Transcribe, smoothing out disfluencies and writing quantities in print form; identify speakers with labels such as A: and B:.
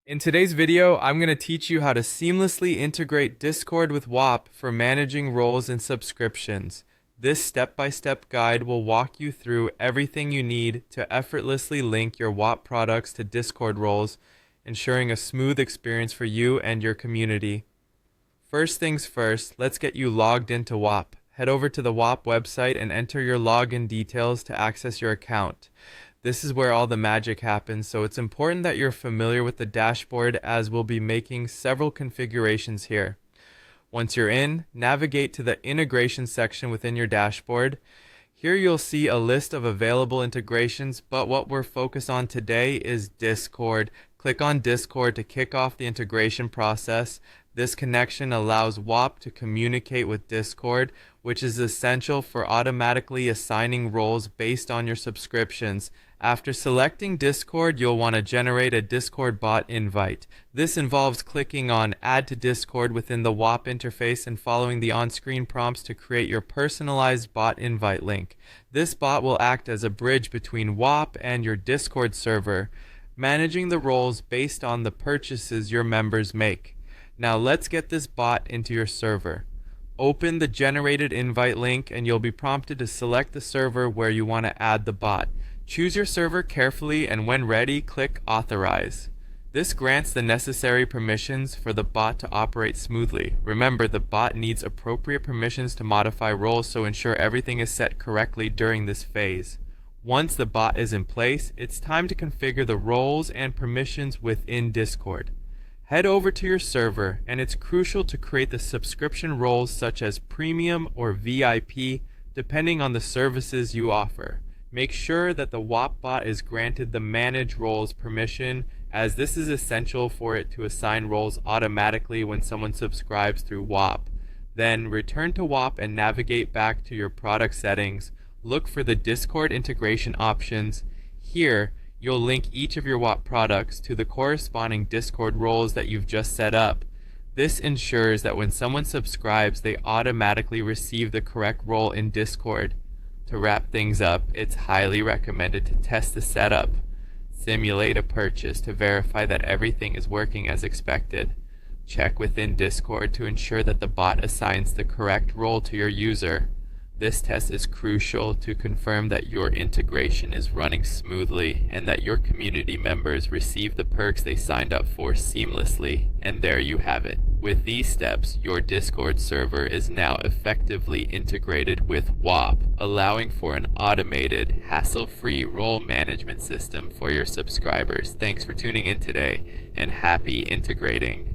A: In today's video, I'm going to teach you how to seamlessly integrate Discord with Whop for managing roles and subscriptions. This step-by-step guide will walk you through everything you need to effortlessly link your Whop products to Discord roles, ensuring a smooth experience for you and your community. First things first, let's get you logged into Whop. Head over to the Whop website and enter your login details to access your account. This is where all the magic happens, so it's important that you're familiar with the dashboard as we'll be making several configurations here. Once you're in, navigate to the integration section within your dashboard. Here you'll see a list of available integrations, but what we're focused on today is Discord. Click on Discord to kick off the integration process. This connection allows Whop to communicate with Discord, which is essential for automatically assigning roles based on your subscriptions. After selecting Discord, you'll want to generate a Discord bot invite. This involves clicking on Add to Discord within the Whop interface and following the on-screen prompts to create your personalized bot invite link. This bot will act as a bridge between Whop and your Discord server, managing the roles based on the purchases your members make. Now let's get this bot into your server. Open the generated invite link and you'll be prompted to select the server where you want to add the bot. Choose your server carefully and when ready, click Authorize. This grants the necessary permissions for the bot to operate smoothly. Remember, the bot needs appropriate permissions to modify roles, so ensure everything is set correctly during this phase. Once the bot is in place, it's time to configure the roles and permissions within Discord. Head over to your server, and it's crucial to create the subscription roles such as Premium or VIP, depending on the services you offer. Make sure that the Whop bot is granted the Manage Roles permission, as this is essential for it to assign roles automatically when someone subscribes through Whop. Then return to Whop and navigate back to your product settings. Look for the Discord integration options. Here, you'll link each of your Whop products to the corresponding Discord roles that you've just set up. This ensures that when someone subscribes, they automatically receive the correct role in Discord. To wrap things up, it's highly recommended to test the setup. Simulate a purchase to verify that everything is working as expected. Check within Discord to ensure that the bot assigns the correct role to your user. This test is crucial to confirm that your integration is running smoothly and that your community members receive the perks they signed up for seamlessly. And there you have it. With these steps, your Discord server is now effectively integrated with Whop, allowing for an automated, hassle-free role management system for your subscribers. Thanks for tuning in today, and happy integrating.